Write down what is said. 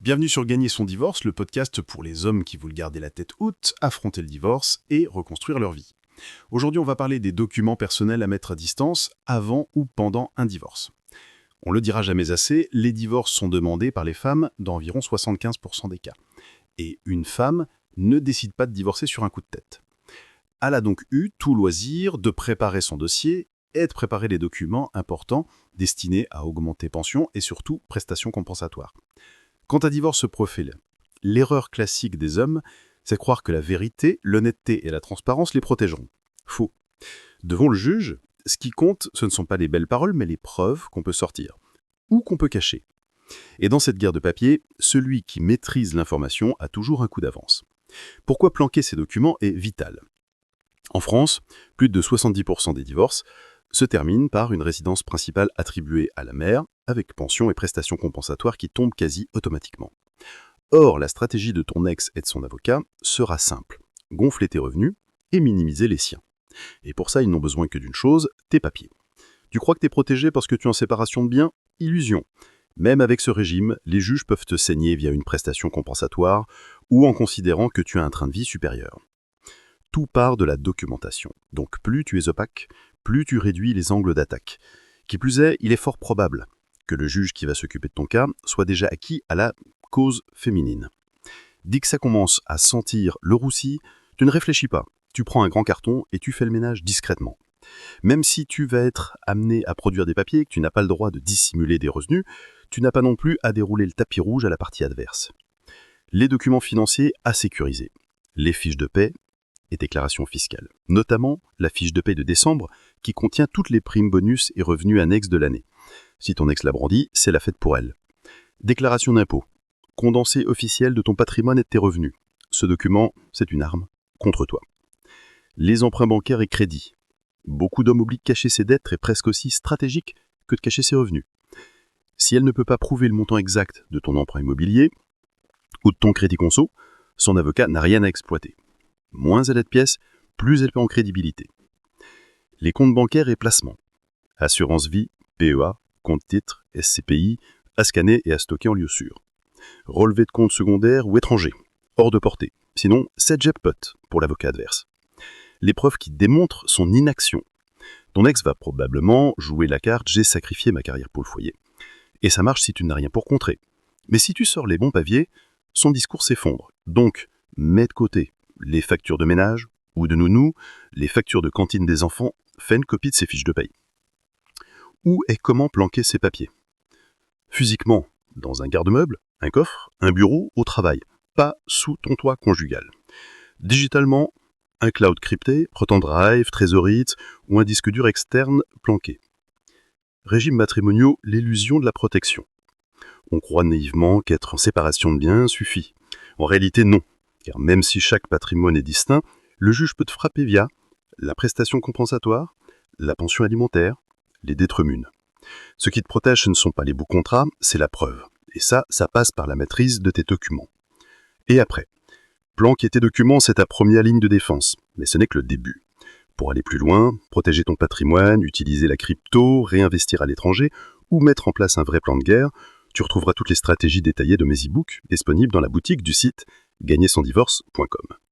Bienvenue sur Gagner son divorce, le podcast pour les hommes qui veulent garder la tête haute, affronter le divorce et reconstruire leur vie. Aujourd'hui, on va parler des documents personnels à mettre à distance avant ou pendant un divorce. On le dira jamais assez, les divorces sont demandés par les femmes dans environ 75% des cas. Et une femme ne décide pas de divorcer sur un coup de tête. Elle a donc eu tout loisir de préparer son dossier et de préparer les documents importants destinés à augmenter pension et surtout prestations compensatoires. Quand un divorce se profile, l'erreur classique des hommes, c'est croire que la vérité, l'honnêteté et la transparence les protégeront. Faux. Devant le juge, ce qui compte, ce ne sont pas les belles paroles, mais les preuves qu'on peut sortir ou qu'on peut cacher. Et dans cette guerre de papier, celui qui maîtrise l'information a toujours un coup d'avance. Pourquoi planquer ces documents est vital. En France, plus de 70% des divorces se terminent par une résidence principale attribuée à la mère, avec pension et prestations compensatoires qui tombent quasi automatiquement. Or, la stratégie de ton ex et de son avocat sera simple. Gonfler tes revenus et minimiser les siens. Et pour ça, ils n'ont besoin que d'une chose, tes papiers. Tu crois que tu es protégé parce que tu es en séparation de biens ? Illusion. Même avec ce régime, les juges peuvent te saigner via une prestation compensatoire ou en considérant que tu as un train de vie supérieur. Tout part de la documentation. Donc plus tu es opaque, plus tu réduis les angles d'attaque. Qui plus est, il est fort probable que le juge qui va s'occuper de ton cas soit déjà acquis à la cause féminine. Dès que ça commence à sentir le roussi, tu ne réfléchis pas. Tu prends un grand carton et tu fais le ménage discrètement. Même si tu vas être amené à produire des papiers, que tu n'as pas le droit de dissimuler des revenus, tu n'as pas non plus à dérouler le tapis rouge à la partie adverse. Les documents financiers à sécuriser. Les fiches de paie et déclarations fiscales. Notamment la fiche de paie de décembre qui contient toutes les primes, bonus et revenus annexes de l'année. Si ton ex l'a brandi, c'est la fête pour elle. Déclaration d'impôt. Condensé officiel de ton patrimoine et de tes revenus. Ce document, c'est une arme contre toi. Les emprunts bancaires et crédits. Beaucoup d'hommes oublient de cacher ses dettes est presque aussi stratégique que de cacher ses revenus. Si elle ne peut pas prouver le montant exact de ton emprunt immobilier ou de ton crédit conso, son avocat n'a rien à exploiter. Moins elle a de pièces, plus elle perd en crédibilité. Les comptes bancaires et placements. Assurance vie, PEA, compte titre, SCPI, à scanner et à stocker en lieu sûr. Relevé de compte secondaire ou étranger, hors de portée. Sinon, c'est jackpot pour l'avocat adverse. Les preuves qui démontrent son inaction. Ton ex va probablement jouer la carte « j'ai sacrifié ma carrière pour le foyer ». Et ça marche si tu n'as rien pour contrer. Mais si tu sors les bons papiers, son discours s'effondre. Donc, mets de côté les factures de ménage ou de nounou, les factures de cantine des enfants, fais une copie de ses fiches de paye. Où et comment planquer ces papiers ? Physiquement, dans un garde-meuble, un coffre, un bureau, au travail, pas sous ton toit conjugal. Digitalement, un cloud crypté, Proton Drive, Trezorite ou un disque dur externe planqué. Régimes matrimoniaux, l'illusion de la protection. On croit naïvement qu'être en séparation de biens suffit. En réalité, non. Car même si chaque patrimoine est distinct, le juge peut te frapper via la prestation compensatoire, la pension alimentaire, les dettes remunes. Ce qui te protège, ce ne sont pas les bouts contrats, c'est la preuve. Et ça passe par la maîtrise de tes documents. Et après, planquer tes documents, c'est ta première ligne de défense, mais ce n'est que le début. Pour aller plus loin, protéger ton patrimoine, utiliser la crypto, réinvestir à l'étranger ou mettre en place un vrai plan de guerre, tu retrouveras toutes les stratégies détaillées de mes e-books disponibles dans la boutique du site gagnersondivorce.com.